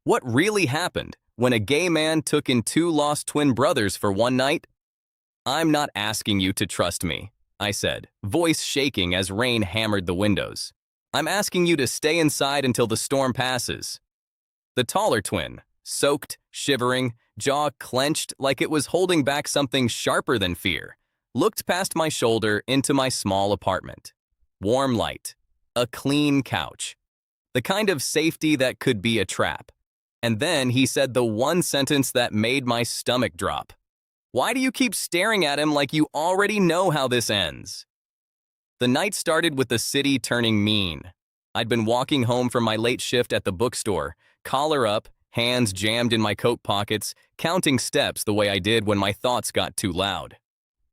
What really happened when a gay man took in two lost twin brothers for one night? I'm not asking you to trust me, I said, voice shaking as rain hammered the windows. I'm asking you to stay inside until the storm passes. The taller twin, soaked, shivering, jaw clenched like it was holding back something sharper than fear, looked past my shoulder into my small apartment. Warm light, a clean couch, the kind of safety that could be a trap. And then he said the one sentence that made my stomach drop. Why do you keep staring at him like you already know how this ends? The night started with the city turning mean. I'd been walking home from my late shift at the bookstore, collar up, hands jammed in my coat pockets, counting steps the way I did when my thoughts got too loud.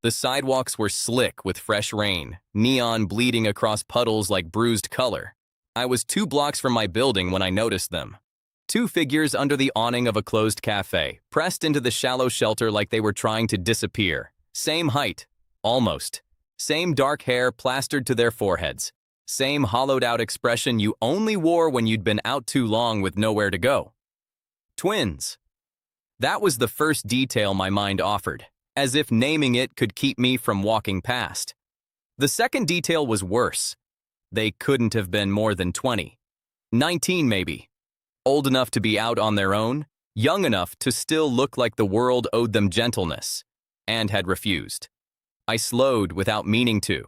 The sidewalks were slick with fresh rain, neon bleeding across puddles like bruised color. I was 2 blocks from my building when I noticed them. 2 figures under the awning of a closed cafe, pressed into the shallow shelter like they were trying to disappear. Same height, almost. Same dark hair plastered to their foreheads. Same hollowed-out expression you only wore when you'd been out too long with nowhere to go. Twins. That was the first detail my mind offered, as if naming it could keep me from walking past. The second detail was worse. They couldn't have been more than 20. 19 maybe. Old enough to be out on their own, young enough to still look like the world owed them gentleness, and had refused. I slowed without meaning to.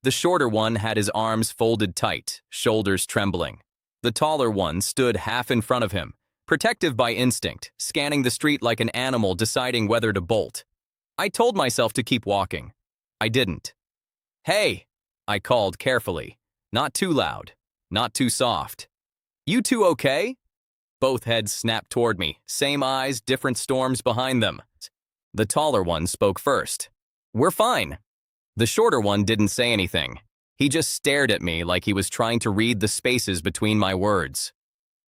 The shorter one had his arms folded tight, shoulders trembling. The taller one stood half in front of him, protective by instinct, scanning the street like an animal deciding whether to bolt. I told myself to keep walking. I didn't. "Hey," I called carefully, not too loud, not too soft. "You two okay?" Both heads snapped toward me, same eyes, different storms behind them. The taller one spoke first. "We're fine." The shorter one didn't say anything. He just stared at me like he was trying to read the spaces between my words.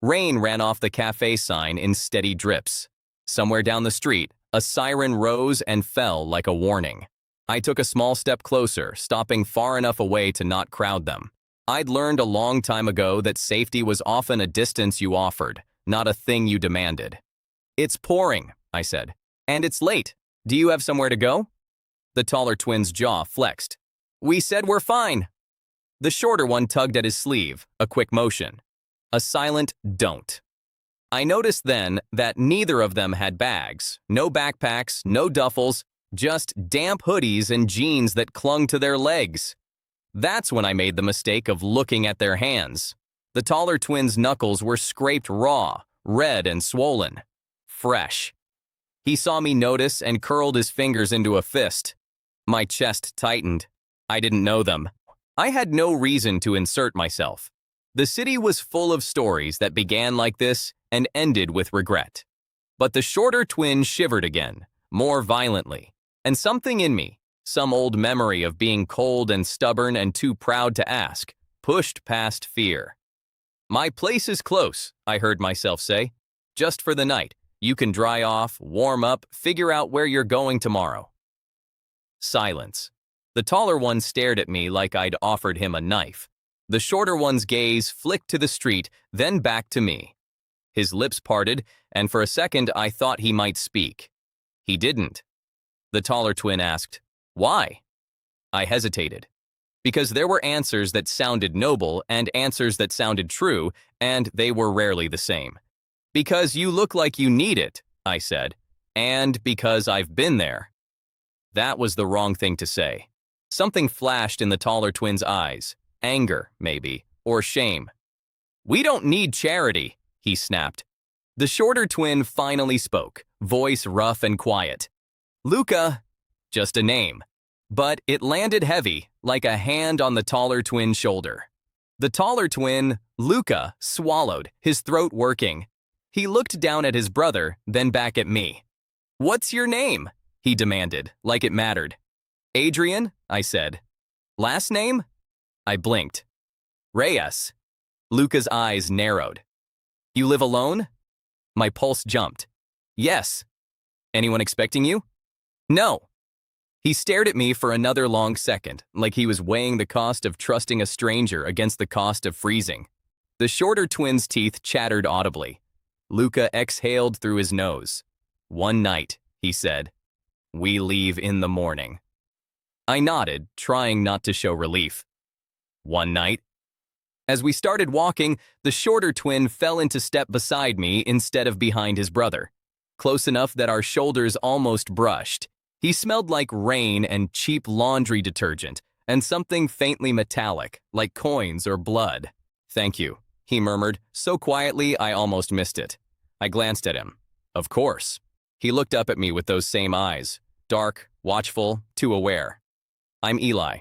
Rain ran off the cafe sign in steady drips. Somewhere down the street, a siren rose and fell like a warning. I took a small step closer, stopping far enough away to not crowd them. I'd learned a long time ago that safety was often a distance you offered, not a thing you demanded. "It's pouring," I said. "And it's late. Do you have somewhere to go?" The taller twin's jaw flexed. "We said we're fine." The shorter one tugged at his sleeve, a quick motion. A silent don't. I noticed then that neither of them had bags, no backpacks, no duffels, just damp hoodies and jeans that clung to their legs. That's when I made the mistake of looking at their hands. The taller twin's knuckles were scraped raw, red and swollen. Fresh. He saw me notice and curled his fingers into a fist. My chest tightened. I didn't know them. I had no reason to insert myself. The city was full of stories that began like this and ended with regret. But the shorter twin shivered again, more violently, and something in me, some old memory of being cold and stubborn and too proud to ask, pushed past fear. "My place is close," I heard myself say. "Just for the night. You can dry off, warm up, figure out where you're going tomorrow." Silence. The taller one stared at me like I'd offered him a knife. The shorter one's gaze flicked to the street, then back to me. His lips parted, and for a second I thought he might speak. He didn't. The taller twin asked, "Why?" I hesitated. Because there were answers that sounded noble and answers that sounded true, and they were rarely the same. "Because you look like you need it," I said, "and because I've been there." That was the wrong thing to say. Something flashed in the taller twin's eyes. Anger, maybe, or shame. "We don't need charity," he snapped. The shorter twin finally spoke, voice rough and quiet. "Luca." Just a name. But it landed heavy, like a hand on the taller twin's shoulder. The taller twin, Luca, swallowed, his throat working. He looked down at his brother, then back at me. "What's your name?" he demanded, like it mattered. "Adrian," I said. "Last name?" I blinked. "Reyes." Luca's eyes narrowed. "You live alone?" My pulse jumped. "Yes." "Anyone expecting you?" "No." He stared at me for another long second, like he was weighing the cost of trusting a stranger against the cost of freezing. The shorter twin's teeth chattered audibly. Luca exhaled through his nose. "One night," he said. "We leave in the morning." I nodded, trying not to show relief. "One night?" As we started walking, the shorter twin fell into step beside me instead of behind his brother, close enough that our shoulders almost brushed. He smelled like rain and cheap laundry detergent, and something faintly metallic, like coins or blood. "Thank you," he murmured, so quietly I almost missed it. I glanced at him. "Of course." He looked up at me with those same eyes, dark, watchful, too aware. "I'm Eli,"